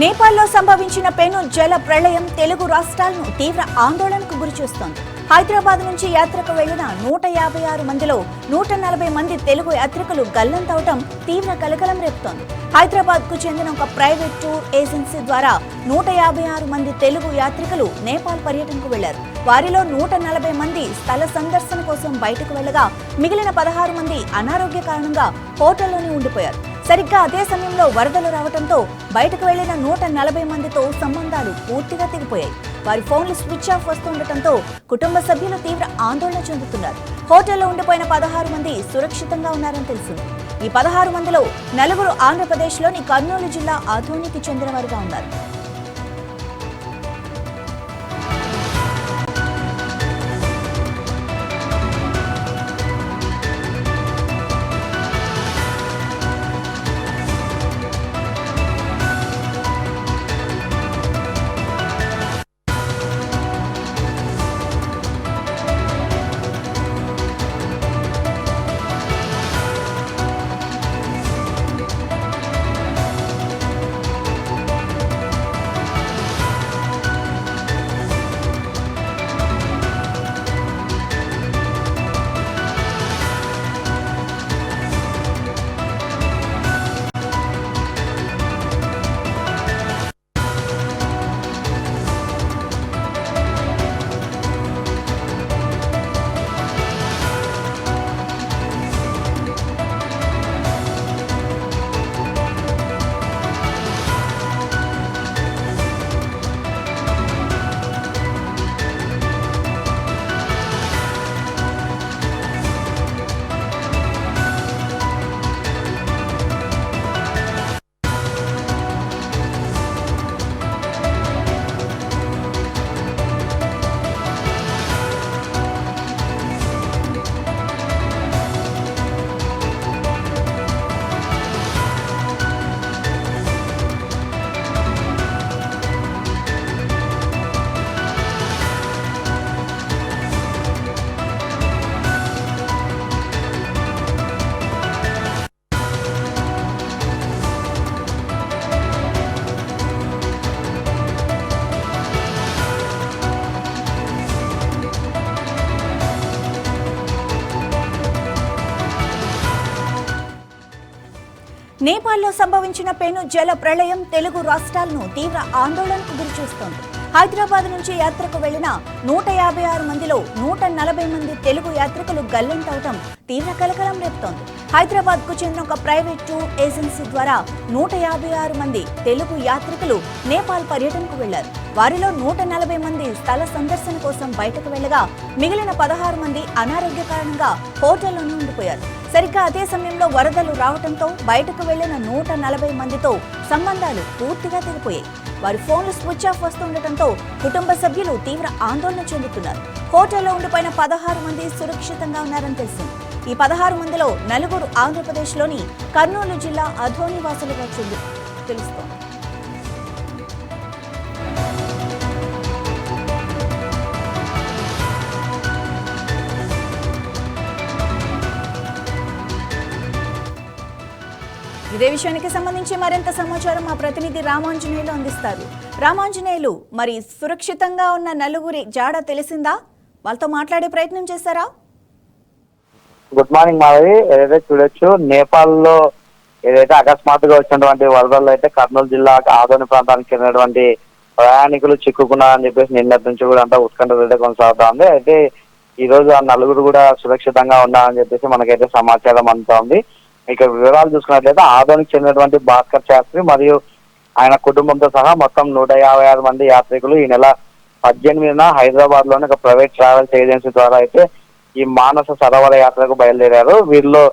నేపాల్లో సంభవించిన పెను జల ప్రళయం తెలుగు రాష్ట్రాలను తీవ్ర ఆందోళనకు గురిచేస్తోంది. హైదరాబాద్ నుంచి యాత్రకు వెళ్లిన 156 మందిలో 140 మంది తెలుగు యాత్రికులు గల్లంతవటం తీవ్ర కలకలం రేపుతోంది. హైదరాబాద్ కు చెందిన ఒక ప్రైవేట్ టూర్ ఏజెన్సీ ద్వారా 156 మంది తెలుగు యాత్రికులు నేపాల్ పర్యటనకు వెళ్లారు. వారిలో 140 మంది స్థల సందర్శన కోసం బయటకు వెళ్లగా మిగిలిన 16 మంది అనారోగ్య కారణంగా హోటల్లోనే ఉండిపోయారు. సరిగ్గా అదే సమయంలో వరదలు రావడంతో బయటకు వెళ్లిన 140 మందితో సంబంధాలు పూర్తిగా తెగిపోయాయి. వారి ఫోన్లు స్విచ్ ఆఫ్ వస్తుండటంతో కుటుంబ సభ్యులు తీవ్ర ఆందోళన చెందుతున్నారు. హోటల్లో ఉండిపోయిన 16 మంది సురక్షితంగా ఉన్నారని తెలిసింది. ఈ 16 మందిలో 4 ఆంధ్రప్రదేశ్లోని కర్నూలు జిల్లా ఆదోనికి చెందిన వారుగా ఉన్నారు. నేపాల్లో సంభవించిన పెను జల ప్రళయం తెలుగు రాష్ట్రాలను తీవ్ర ఆందోళనకు గురిచేస్తోంది. హైదరాబాద్ నుంచి యాత్రకు వెళ్లిన 156 మందిలో 140 మంది తెలుగు యాత్రికులు గల్లంతవటం తీవ్ర కలకలం రేపుతోంది. హైదరాబాద్ కు చెందిన ఒక ప్రైవేట్ టూర్ ఏజెన్సీ ద్వారా 156 మంది తెలుగు యాత్రికులు నేపాల్ పర్యటనకు వెళ్లారు. వారిలో 140 మంది స్థల సందర్శన కోసం బయటకు వెళ్లగా మిగిలిన 16 మంది అనారోగ్య కారణంగా హోటల్లోనే ఉండిపోయారు. సరిగ్గా అదే సమయంలో వరదలు రావడంతో బయటకు వెళ్లిన 140 మందితో సంబంధాలు పూర్తిగా తెగిపోయాయి. వారి ఫోన్లు స్విచ్ ఆఫ్ వస్తుండటంతో కుటుంబ సభ్యులు తీవ్ర ఆందోళన చెందుతున్నారు. హోటల్లో ఉండిపోయిన 16 మంది సురక్షితంగా ఉన్నారని తెలిసింది. ఈ 16 మందిలో 4 ఆంధ్రప్రదేశ్లోని కర్నూలు జిల్లా ఆదోని వాసులుగా తెలుస్తోంది. ఇదే విషయానికి సంబంధించి మరింత సమాచారం మా ప్రతినిధి రామాంజనేయులు అందిస్తారు. రామాంజనేయులు, మరి సురక్షితంగా ఉన్న 4 జాడ తెలిసిందా? వాళ్ళతో మాట్లాడే ప్రయత్నం చేశారా? Good morning Madhavi. ఏదైతే చూడొచ్చు, నేపాల్లో ఏదైతే అకస్మాత్తుగా వచ్చినటువంటి వరదల్లో అయితే కర్నూలు జిల్లా ఆదోని ప్రాంతానికి చెందినటువంటి ప్రయాణికులు చిక్కుకున్నారని చెప్పేసి నిన్నటి నుంచి కూడా అంతా ఉత్కంఠ కొనసాగుతా ఉంది. అయితే ఈ రోజు ఆ 4 కూడా సురక్షితంగా ఉన్నారని చెప్పేసి మనకైతే సమాచారం అందుతా ఉంది. ఇక వివరాలు చూసుకున్నట్లయితే ఆదోనికి చెందినటువంటి భాస్కర్ శాస్త్రి మరియు ఆయన కుటుంబంతో సహా మొత్తం 156 మంది యాత్రికులు ఈ నెల 18న హైదరాబాద్ లోని ఒక ప్రైవేట్ ట్రావెల్స్ ఏజెన్సీ ద్వారా అయితే ఈ మానస సరోవర యాత్రకు బయలుదేరారు. వీరిలో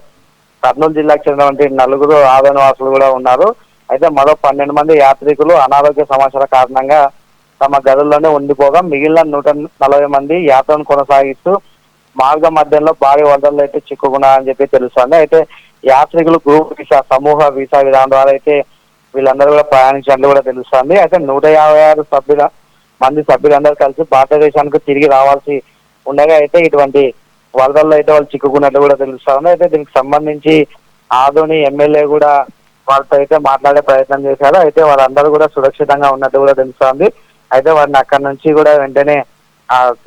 కర్నూలు జిల్లాకు చెందినటువంటి 4 ఆదోని వాసులు కూడా ఉన్నారు. అయితే మరో 12 మంది యాత్రికులు అనారోగ్య సమస్యల కారణంగా తమ గదుల్లోనే ఉండిపోగా మిగిలిన 140 మంది యాత్రను కొనసాగిస్తూ మార్గ మధ్యంలో భారీ వరదల్లో అయితే చిక్కుకున్నారని చెప్పి తెలుస్తోంది. అయితే యాత్రికులు గ్రూప్ వీసా, సమూహ వీసా విధానం ద్వారా అయితే వీళ్ళందరూ కూడా ప్రయాణించినట్లు కూడా తెలుస్తోంది. అయితే 156 మంది సభ్యులందరూ కలిసి భారతదేశానికి తిరిగి రావాల్సి ఉండగా అయితే ఇటువంటి వరదల్లో అయితే వాళ్ళు చిక్కుకున్నట్లు కూడా తెలుస్తా ఉంది. అయితే దీనికి సంబంధించి ఆదోని ఎమ్మెల్యే కూడా వాళ్ళతో అయితే మాట్లాడే ప్రయత్నం చేశారు. అయితే వాళ్ళందరూ కూడా సురక్షితంగా ఉన్నట్టు కూడా తెలుస్తోంది. అయితే వారిని అక్కడి నుంచి కూడా వెంటనే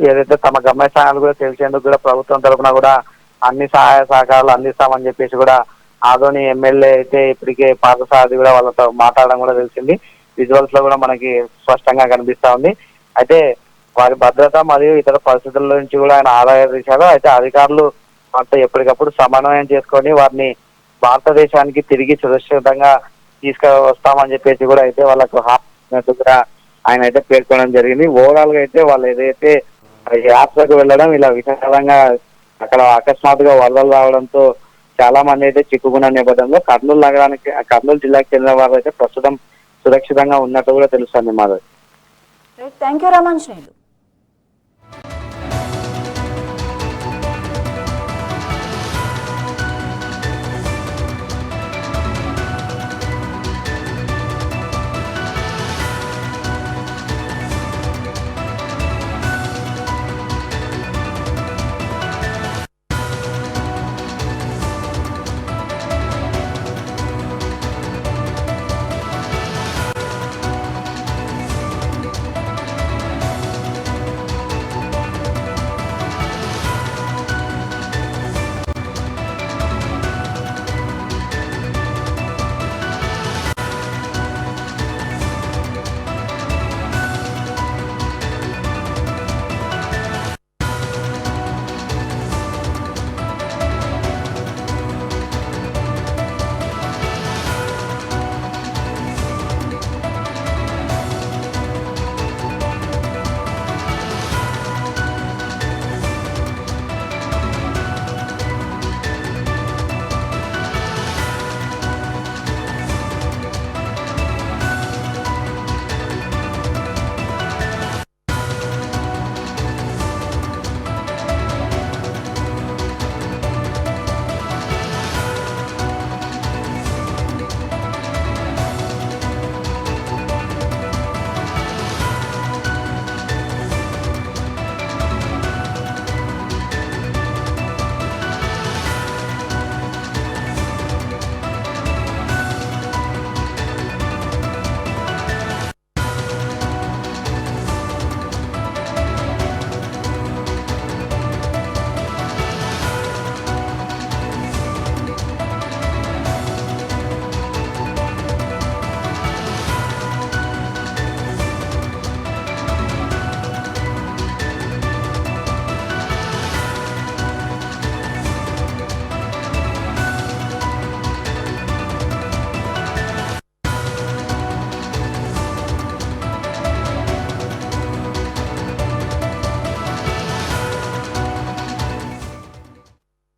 ఏదైతే తమ గమ్యస్థానాలు కూడా తెలిసేందుకు కూడా ప్రభుత్వం తరఫున కూడా అన్ని సహాయ సహకారాలు అందిస్తామని చెప్పేసి కూడా ఆదోని ఎమ్మెల్యే అయితే ఇప్పటికే పార్థసారథి కూడా వాళ్ళతో మాట్లాడడం కూడా తెలిసింది. విజువల్స్ లో కూడా మనకి స్పష్టంగా కనిపిస్తా ఉంది. అయితే వారి భద్రత మరియు ఇతర పరిస్థితుల నుంచి కూడా ఆయన ఆదాయ తీశారు. అయితే అధికారులు వారితో ఎప్పటికప్పుడు సమన్వయం చేసుకొని వారిని భారతదేశానికి తిరిగి సురక్షితంగా తీసుకువస్తామని చెప్పేసి కూడా అయితే వాళ్ళకు హామీ కూడా ఆయన అయితే పేర్కొనడం జరిగింది. ఓవరాల్ గా అయితే వాళ్ళు ఏదైతే యాత్రకు వెళ్ళడం ఇలా విశాలంగా అక్కడ అకస్మాత్తుగా వరదలు రావడంతో చాలా మంది అయితే చిక్కుకున్న నేపథ్యంలో కర్నూలు జిల్లాకు చెందిన వారు అయితే ప్రస్తుతం సురక్షితంగా ఉన్నట్టు కూడా తెలుస్తుంది మాధవ్. Thank you Ramanjaneyulu.